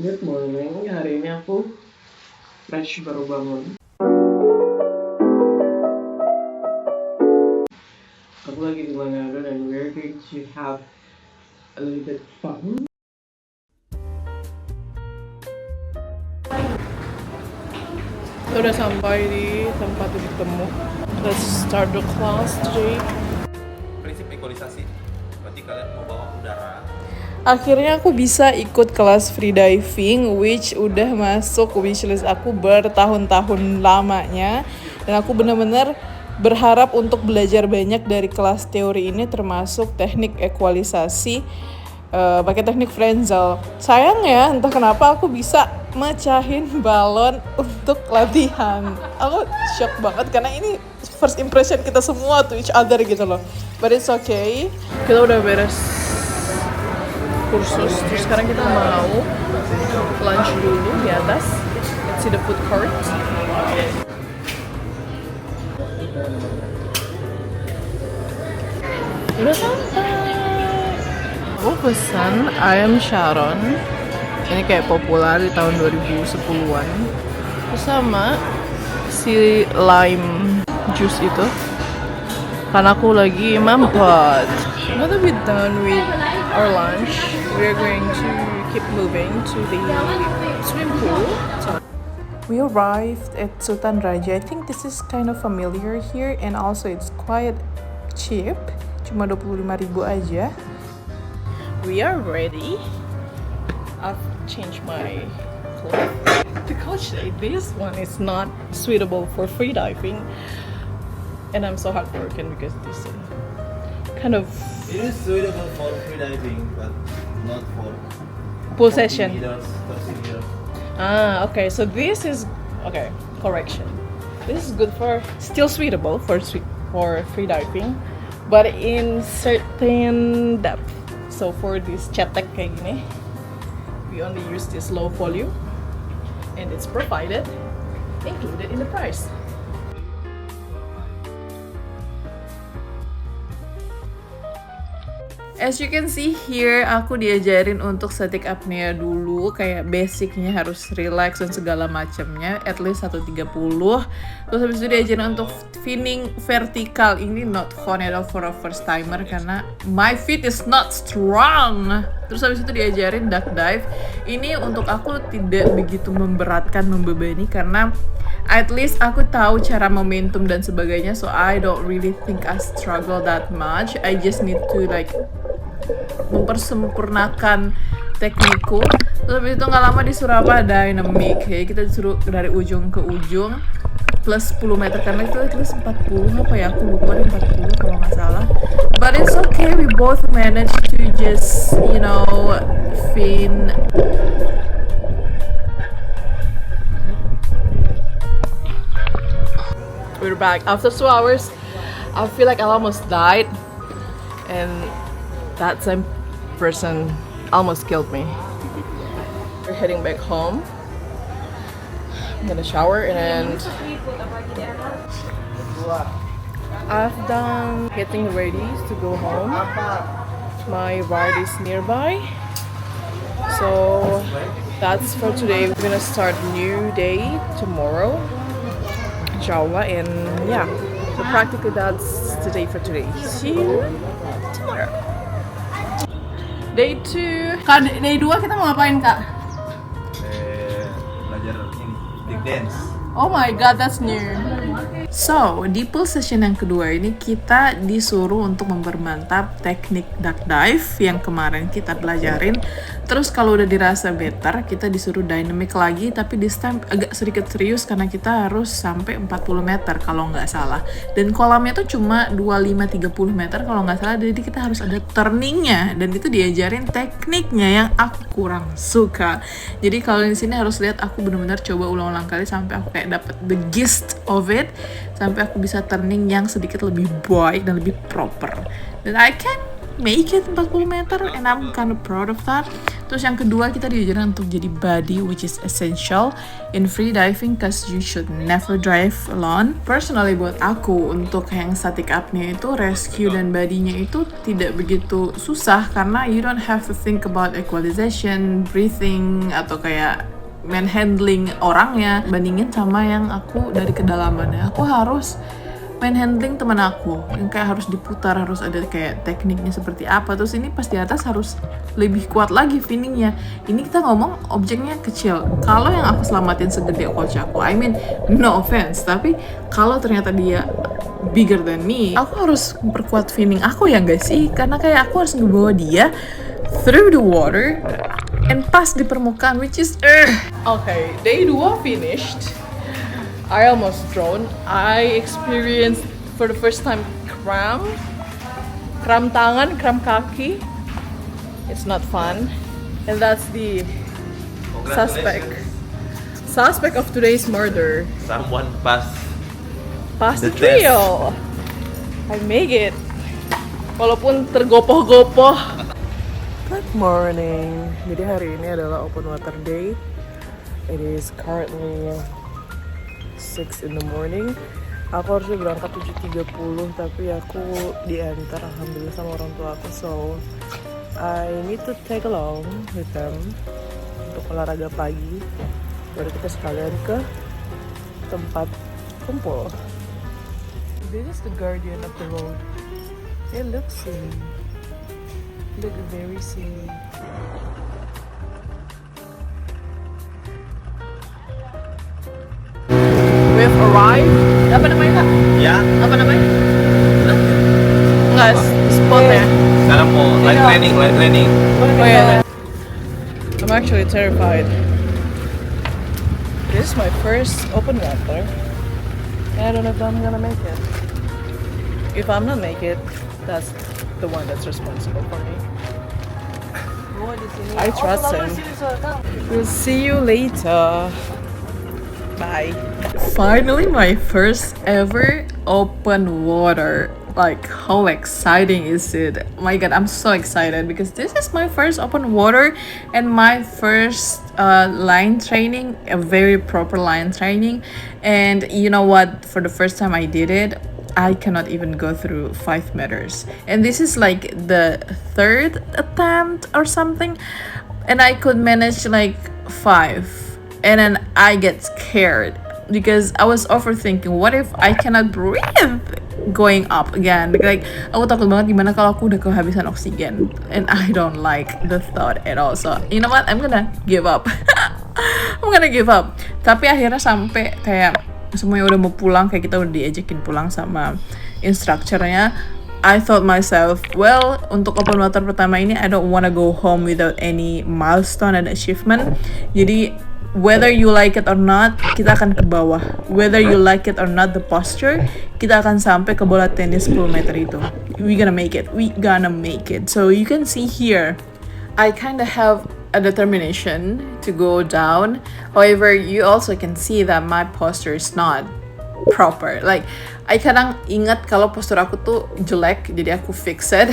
Good morning, hari ini aku fresh baru bangun. Aku lagi di Manado dan we're going to have a little bit fun. Kita udah sampai di tempat titik temu. Let's start the class today. Prinsip ekualisasi, berarti kalian mau bawa udara. Akhirnya aku bisa ikut kelas freediving, which udah masuk wishlist aku bertahun-tahun lamanya. Dan aku benar-benar berharap untuk belajar banyak dari kelas teori ini, termasuk teknik ekualisasi, pakai teknik Frenzel. Sayang ya, entah kenapa aku bisa mecahin balon untuk latihan. Aku shock banget karena ini first impression kita semua to each other gitu loh. But it's okay. Kita udah beres kursus, terus sekarang kita mau lunch dulu di atas. Let's see the food court. Udah sampai. Aku pesan ayam Sharon. Ini kayak populer di tahun 2010-an. Terus sama si lime juice itu. Karena aku lagi mampet. Now that we're done with our lunch, we're going to keep moving to the swimming pool. We arrived at Sultan Raja. I think this is kind of familiar here and also it's quite cheap. Cuma 25.000 aja. We are ready. I've changed my clothes. The coach said this one is not suitable for freediving. And I'm so heartbroken because this kind of It is suitable for freediving, but not for pool session. 30 meters. Ah, okay. So this is okay. Correction. This is good for still suitable for freediving, but in certain depth. So for this cetek kayak gini, we only use this low volume, and it's provided, included in the price. As you can see here, aku diajarin untuk static apnea dulu, kayak basicnya harus relax dan segala macamnya, at least 130. Terus habis itu diajarin untuk finning vertikal. Ini not fun at all for a first timer karena my feet is not strong. Terus habis itu diajarin duck dive. Ini untuk aku tidak begitu memberatkan, membebani karena at least aku tahu cara momentum dan sebagainya, so I don't really think I struggle that much. I just need to like mempersempurnakan teknikku. Terus habis itu nggak lama disuruh apa, dynamic ya, kita disuruh dari ujung ke ujung plus 10 meter karena itu at least 40 apa ya, aku lupa deh, 40 kalau nggak salah. But it's okay, we both managed to just fin. We're back after 2 hours. I feel like I almost died, and that same person almost killed me. We're heading back home. I'm gonna shower and I've done getting ready to go home. My ride is nearby. So that's for today. We're gonna start new day tomorrow, inshallah, and yeah, so practically that's the day for today. See you tomorrow. Day 2. Kak, day 2 kita mau ngapain, Kak? Belajar ini, big dance. Oh my god, that's new. So, di pool session yang kedua ini kita disuruh untuk mempermantap teknik duck dive yang kemarin kita pelajarin. Terus kalau udah dirasa better, kita disuruh dynamic lagi, tapi this time agak sedikit serius karena kita harus sampai 40 meter kalau nggak salah. Dan kolamnya tuh cuma 25-30 meter kalau nggak salah, jadi kita harus ada turningnya. Dan itu diajarin tekniknya yang aku kurang suka. Jadi kalau di sini harus lihat aku benar-benar coba ulang-ulang kali sampai aku kayak dapat the gist of it, sampai aku bisa turning yang sedikit lebih baik dan lebih proper. Dan I can make it 40 meter and I'm kind of proud of that. Terus yang kedua kita diajarin untuk jadi buddy, which is essential in free diving cause you should never dive alone. Personally buat aku untuk yang static apnea itu rescue dan buddy-nya itu tidak begitu susah karena you don't have to think about equalization, breathing atau kayak manhandling orangnya. Bandingin sama yang aku dari kedalamannya, aku harus manhandling teman aku yang kayak harus diputar, harus ada kayak tekniknya seperti apa. Terus ini pas di atas harus lebih kuat lagi finningnya. Ini kita ngomong objeknya kecil. Kalau yang aku selamatin segede coach aku, I mean no offense, tapi kalau ternyata dia bigger than me, aku harus memperkuat finning aku ya gak sih? Karena kayak aku harus ngebawa dia through the water and pas di permukaan, which is okay, day 2 finished. I almost drowned. I experienced for the first time cramp tangan, cramp kaki. It's not fun, and that's the suspect of today's murder. Someone passed The the trio. I make it. Walaupun tergopoh-gopoh. Good morning. Jadi hari ini adalah open water day. It is currently 6 in the morning. Aku harusnya berangkat 7.30 tapi aku diantar alhamdulillah sama orang tua aku, so I need to tag along with them untuk olahraga pagi baru kita sekalian ke tempat kumpul. This is the guardian of the road. It looks silly. Look very silly. We've arrived. Apa namanya kak? Ya, Apa namanya? Enggak, spotnya. sekarang mau light training. Oh yeah. I'm actually terrified. This is my first open water. I don't know if I'm gonna make it. If I'm not make it, that's the one that's responsible for me. I trust him. We'll see you later. Bye. Finally, my first ever open water. Like, how exciting is it? Oh my god, I'm so excited because this is my first open water and my first line training, a very proper line training. And you know what? For the first time I did it, I cannot even go through 5 meters. And this is like the 3rd attempt or something. And I could manage like 5. And then I get scared because I was overthinking, what if I cannot breathe going up again? Like, aku takut banget gimana kalau aku udah kehabisan oksigen. And I don't like the thought at all. So, you know what? I'm gonna give up. I'm gonna give up. Tapi akhirnya sampai kayak semuanya udah mau pulang, kayak kita udah diajakin pulang sama instrukturnya. I thought myself, well, untuk open water pertama ini, I don't wanna go home without any milestone and achievement. Jadi, whether you like it or not, kita akan ke bawah. Whether you like it or not, the posture, kita akan sampai ke bola tenis 10 meter itu. We gonna make it. We gonna make it. So you can see here, I kind of have a determination to go down. However, you also can see that my posture is not proper. Like, I kadang ingat kalau postur aku tuh jelek, jadi aku fix it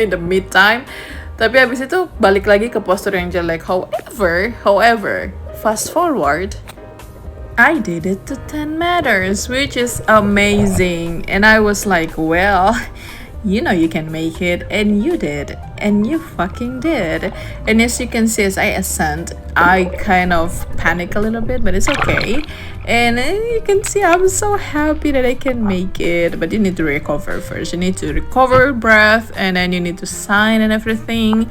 in the mid time. Tapi habis itu balik lagi ke postur yang jelek. However, fast forward, I did it to 10 meters, which is amazing. And I was like, well, you know you can make it, and you did, and you fucking did. And as you can see, as I ascend, I kind of panic a little bit, but it's okay. And you can see I'm so happy that I can make it, but you need to recover first. You need to recover breath, and then you need to sign and everything.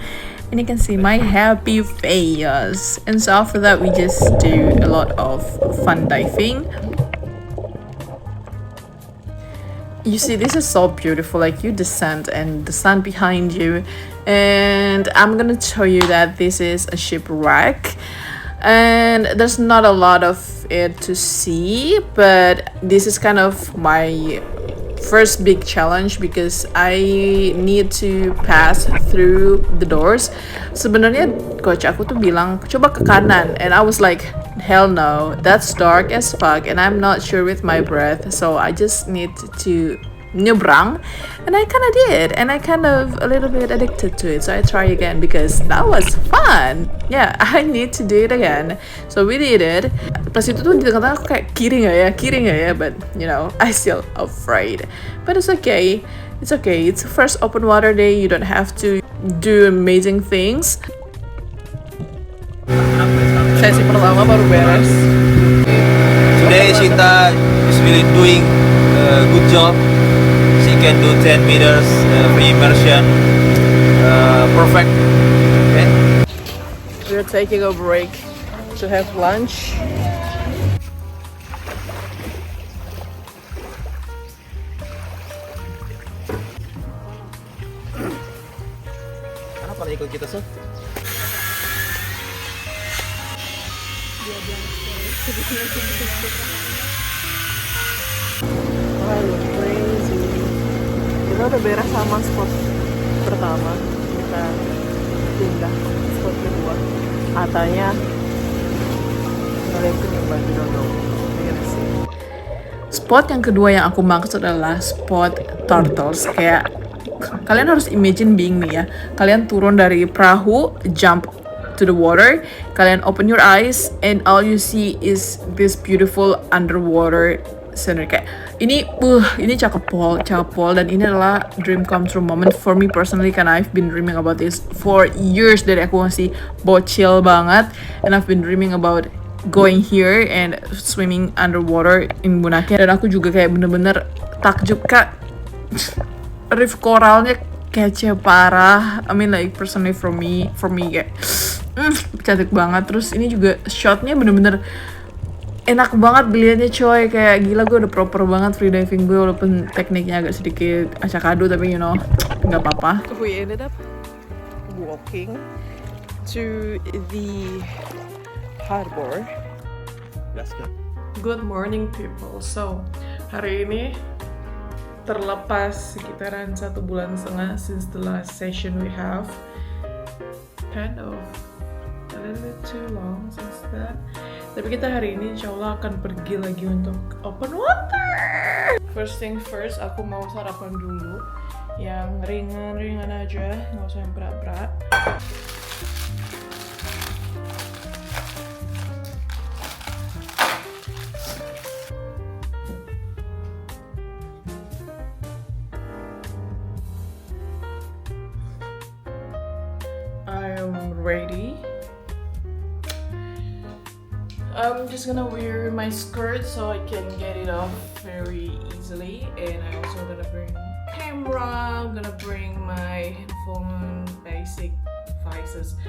And you can see my happy face. And so after that, we just do a lot of fun diving. You see, this is so beautiful. Like, you descend and the sun behind you. And I'm gonna show you that this is a shipwreck. And there's not a lot of it to see, but this is kind of my first big challenge because I need to pass through the doors. Sebenarnya coach aku tuh bilang coba ke kanan, and I was like, hell no, that's dark as fuck and I'm not sure with my breath, so I just need to nyebrang, and I kind of did, and I kind of a little bit addicted to it, so I try again because that was fun. Yeah, I need to do it again. So we did it. Pas itu tuh di tengah-tengah aku kayak kiri nggak ya, but you know I still afraid, but it's okay. It's okay. It's first open water day. You don't have to do amazing things. Sesi pertama baru beres. Today Shinta is really doing a good job. She can do 10 meters free immersion, perfect. Okay. We're taking a break to have lunch. Kenapa ikut kita sih? Wah, lu crazy. Kita udah beres sama spot pertama. Kita pindah ke spot kedua. Katanya ngeliatin yang baju dong. Spot yang kedua yang aku maksud adalah spot turtles. Kayak kalian harus imagine being nih ya. Kalian turun dari perahu, jump to the water, kalian open your eyes and all you see is this beautiful underwater scenery. Kayak ini cakep pol, dan ini adalah dream come true moment for me personally, karena I've been dreaming about this for years dari aku masih bocil banget, and I've been dreaming about going here and swimming underwater in Bunaken. Dan aku juga kayak bener-bener takjub, kak, reef koralnya kece parah. I mean like personally for me kayak cantik banget. Terus ini juga shotnya bener-bener enak banget beliannya coy. Kayak gila, gue udah proper banget freediving gue, walaupun tekniknya agak sedikit acak-adu, tapi you know nggak apa-apa. We ended up walking to the harbor. Let's go. Good morning people. So hari ini terlepas sekitaran 1,5 bulan since the last session we have, kind of a little bit too long since that. Tapi kita hari ini insya Allah akan pergi lagi untuk open water. First thing first, aku mau sarapan dulu yang ringan-ringan aja, nggak usah yang berat-berat. I'm ready. I'm just gonna wear my skirt so I can get it off very easily, and I'm also gonna bring camera. I'm gonna bring my headphone, basic devices,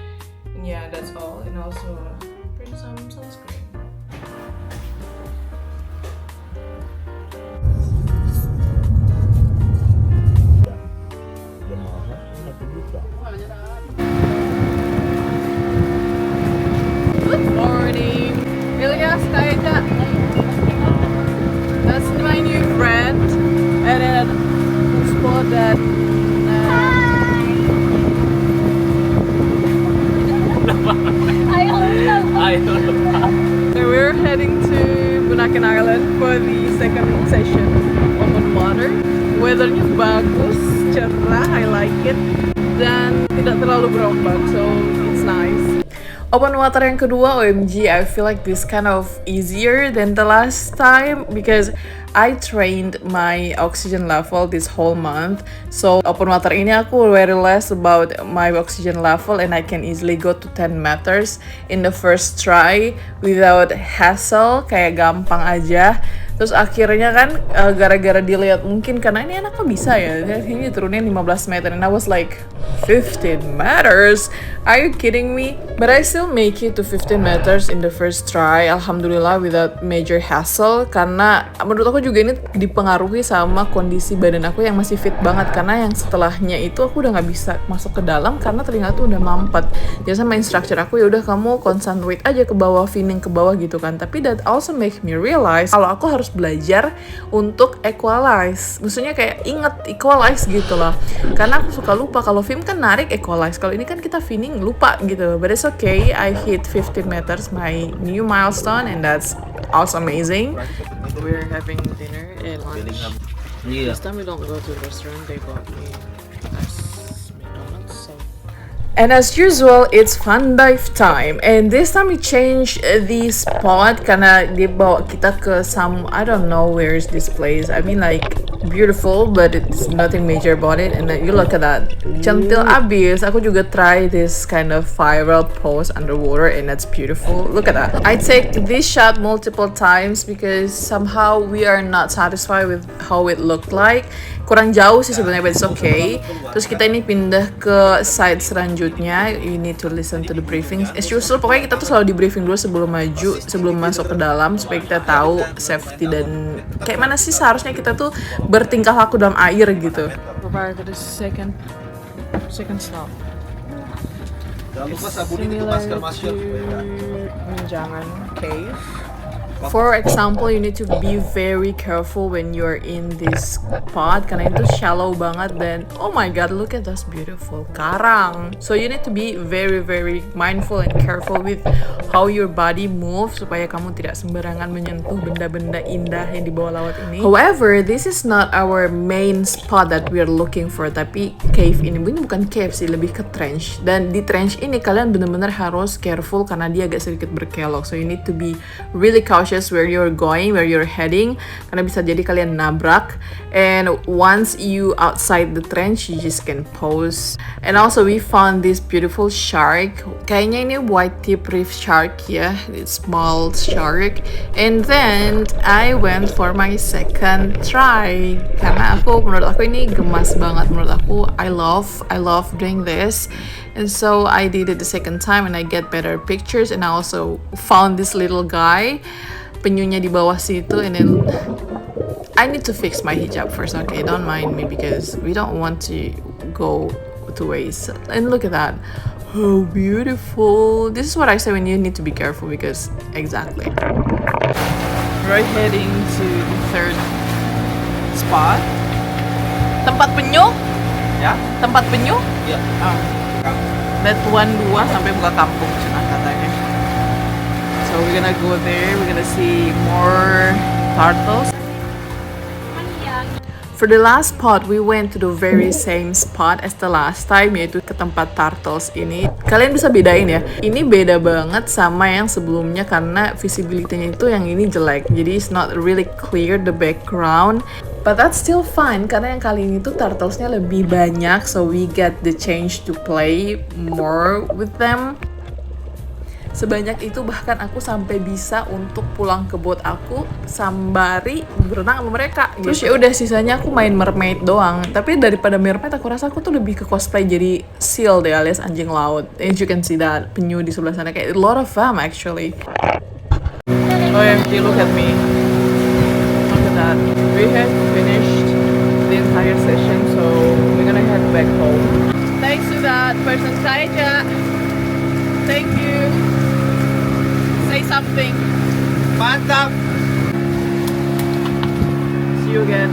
and yeah, that's all. And also bring some sunscreen. Good morning, Ilyas Taita. That's my new friend, and then spot that. We're heading to Bunaken Island for the second session open water. Weathernya bagus, cerah, I like it, dan tidak terlalu berombak, so it's nice. Open water yang kedua, OMG, I feel like this kind of easier than the last time because I trained my oxygen level this whole month. So open water ini aku very less about my oxygen level, and I can easily go to 10 meters in the first try without hassle, kayak gampang aja. Terus akhirnya kan gara-gara dilihat mungkin karena ini anak kok bisa ya, ini turunin 15 meter, and I was like 15 meters? Are you kidding me? But I still make it to 15 meters in the first try, alhamdulillah, without major hassle. Karena menurut aku juga ini dipengaruhi sama kondisi badan aku yang masih fit banget, karena yang setelahnya itu aku udah nggak bisa masuk ke dalam karena telinga tuh udah mampet. Jadi sama instructor aku, ya udah kamu concentrate aja ke bawah, feeling ke bawah gitu kan. Tapi that also make me realize kalau aku harus belajar untuk equalize. Maksudnya kayak inget equalize gitu loh. Karena aku suka lupa, kalau film kan narik equalize, kalau ini kan kita feeling lupa gitu. But it's okay, I hit 15 meters, my new milestone, and that's also amazing. We're having dinner and lunch. Iya. This time we don't go to the restaurant, they bought me McDonald's, so And as usual, it's fun dive time. And this time we changed the spot karena dia bawa kita ke some, I don't know where is this place. I mean like beautiful, but it's nothing major about it. And then you look at that, centil abis. Aku juga try this kind of viral pose underwater, and that's beautiful. Look at that. I take this shot multiple times because somehow we are not satisfied with how it looked like. Kurang jauh sih sebenarnya, but it's okay. Terus kita ini pindah ke side selanjutnya. You need to listen to the briefings. As usual, pokoknya kita tuh selalu di briefing dulu sebelum maju, sebelum masuk ke dalam, supaya kita tahu safety dan kayak mana sih seharusnya kita tuh bertingkah laku dalam air gitu. we're to the second stop. Jangan lupa sabunin itu masker masker. Menjangan Cave. For example, you need to be very careful when you're in this spot karena itu shallow banget dan oh my god, look at this beautiful karang. So you need to be very very mindful and careful with how your body moves supaya kamu tidak sembarangan menyentuh benda-benda indah yang di bawah laut ini. However, this is not our main spot that we are looking for, tapi cave ini bukan cave sih, lebih ke trench. Dan di trench ini kalian benar-benar harus careful karena dia agak sedikit berkelok. So you need to be really cautious where you're going, where you're heading, karena bisa jadi kalian nabrak. And once you outside the trench, you just can pose. And also we found this beautiful shark. Kayaknya ini white tip reef shark ya, it's small shark. And then I went for my second try karena menurut aku ini gemas banget. Menurut aku I love doing this. And so I did it the second time and I get better pictures, and I also found this little guy, penyunya di bawah situ, and then I need to fix my hijab first, okay? Don't mind me because we don't want to go to waste. And look at that. Oh, beautiful. This is what I say when you need to be careful because exactly. We're heading to the third spot. Tempat penyu? Ya? Tempat penyu? Iya. Batuan 2 sampai buka kampung cina katanya. So we're gonna go there, we're gonna see more turtles. For the last spot, we went to the very same spot as the last time, yaitu ke tempat turtles ini. Kalian bisa bedain ya, ini beda banget sama yang sebelumnya karena visibility-nya itu yang ini jelek. Jadi it's not really clear the background. But that's still fun karena yang kali ini tuh turtlesnya lebih banyak, so we get the chance to play more with them. Sebanyak itu bahkan aku sampai bisa untuk pulang ke boat aku sembari berenang sama mereka. Terus ya udah sisanya aku main mermaid doang. Tapi daripada mermaid aku rasa aku tuh lebih ke cosplay jadi seal deh, alias anjing laut. As you can see that penyu di sebelah sana, kayak a lot of them actually. OMG, look at me. Look at that. We have finished the entire session, so we're gonna head back home. Thanks to that person, Saija. Thank you. Say something. Mantap. See you again.